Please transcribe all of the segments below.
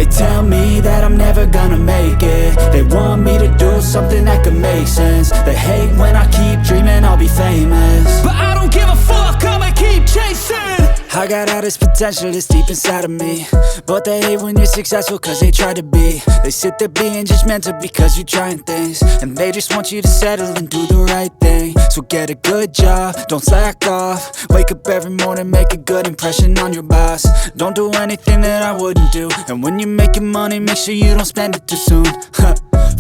They tell me that I'm never gonna make it. They want me to do something that could make sense. They hate when I keep dreaming I'll be famous, but I don't give a fuck, I'ma keep chasing. I got all this potential that's deep inside of me, but they hate when you're successful cause they try to be. They sit there being judgmental because you're trying things, and they just want you to settle and do the right thing. So get a good job, don't slack off. Wake up every morning, make a good impression on your boss. Don't do anything that I wouldn't do, and when you're making money, make sure you don't spend it too soon.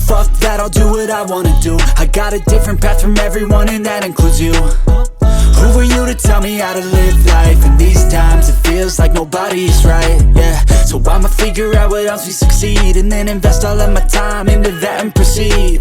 Fuck that, I'll do what I wanna do. I got a different path from everyone and that includes you. Who are you to tell me how to live life? In these times it feels like nobody's right, yeah. So I'ma figure out what else we succeed, and then invest all of my time into that and proceed.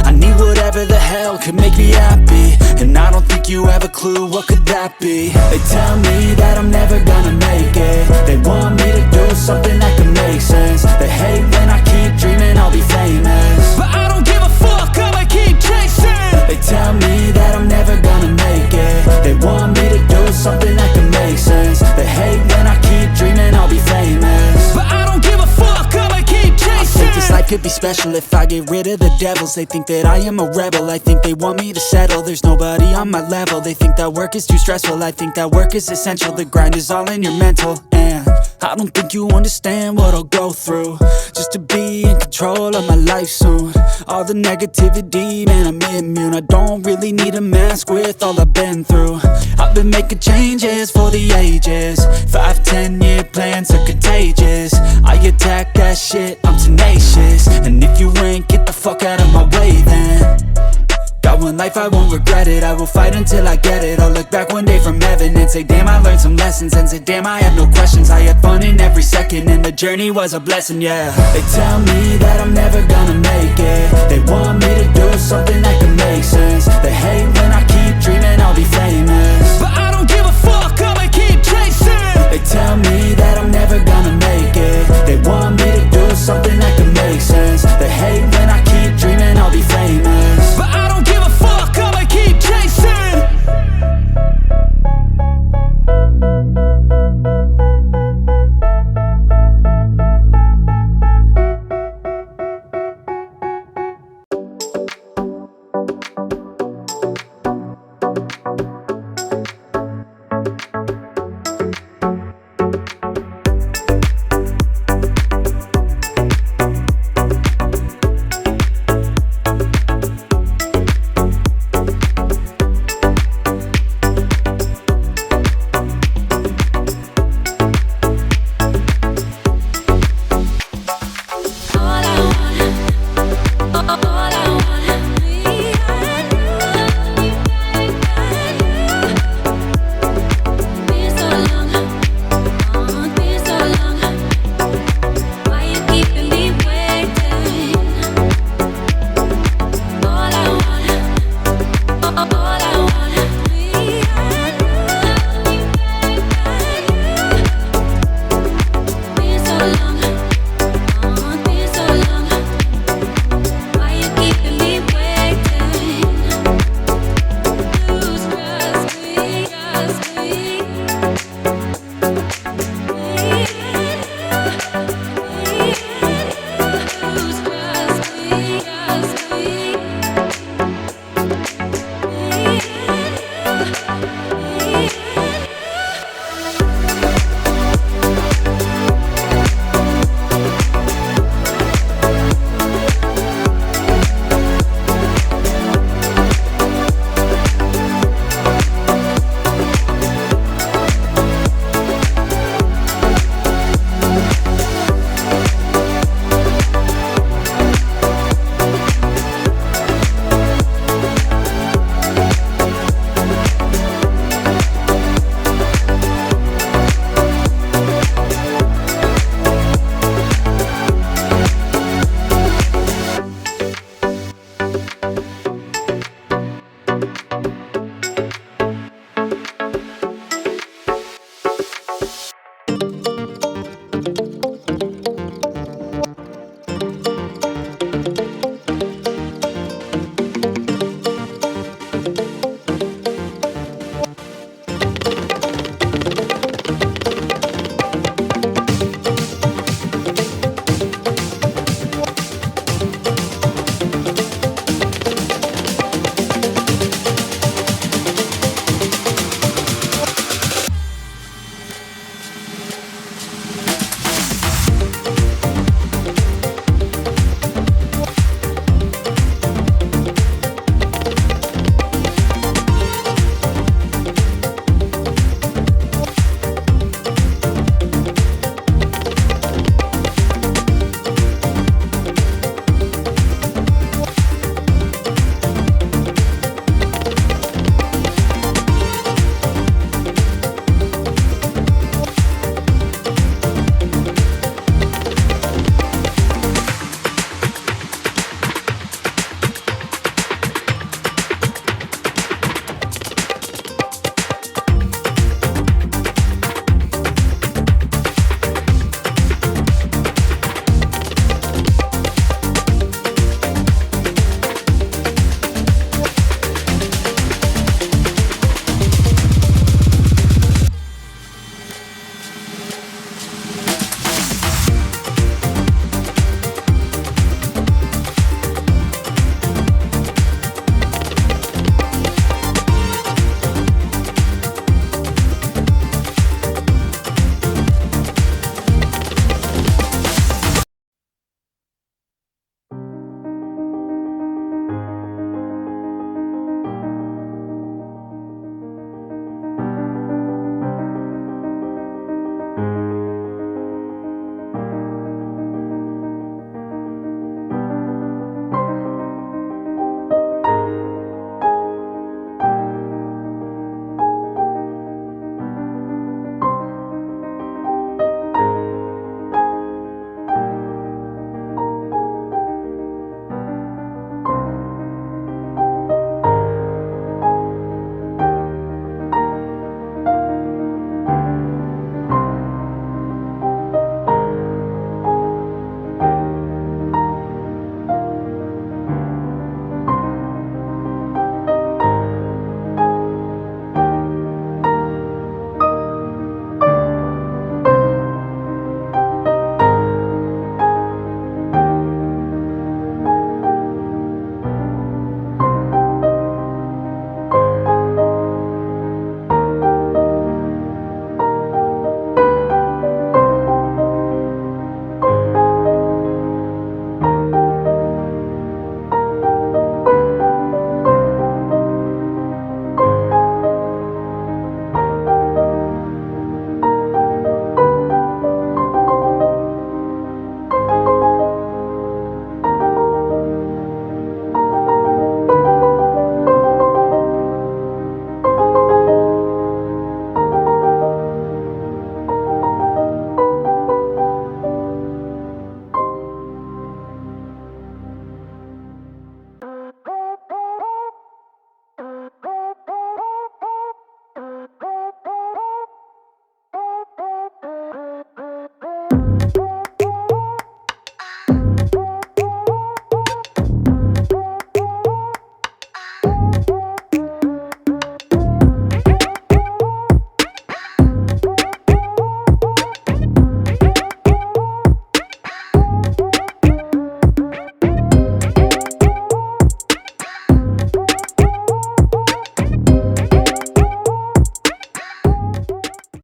I need whatever the hell could make me happy, and I don't think you have a clue what could that be. They tell me that I'm never gonna make it. They want me to do something that could make sense. They hate when I keep dreaming I'll be famous, but I don't give a fuck, I'ma keep chasing. They tell me that I'm never gonna make it. They want me to do something that can make sense. They hate when I keep dreaming I'll be famous, but I don't give a fuck, I'ma keep chasing. I think this life could be special if I get rid of the devils. They think that I am a rebel, I think they want me to settle. There's nobody on my level. They think that work is too stressful, I think that work is essential. The grind is all in your mental, and I don't think you understand what I'll go through just to be in control of my life soon. All the negativity, man, I'm immune. I don't really need a mask with all I've been through. I've been making changes for the ages. 5-10 year plans are contagious. I attack that shit, I'm tenacious. And if you ain't, get the fuck out of my way then. Got one life, I won't regret it. I will fight until I get it. I'll look back one day from heaven and say, damn, I learned some lessons. And say, damn, I had no questions. I had fun in every second, and the journey was a blessing, yeah. They tell me that I'm never gonna make it. They want me to do something that can make sense. They hate when I keep dreaming I'll be famous, but I don't give a fuck, I'ma keep chasing. They tell me that I'm never gonna make it.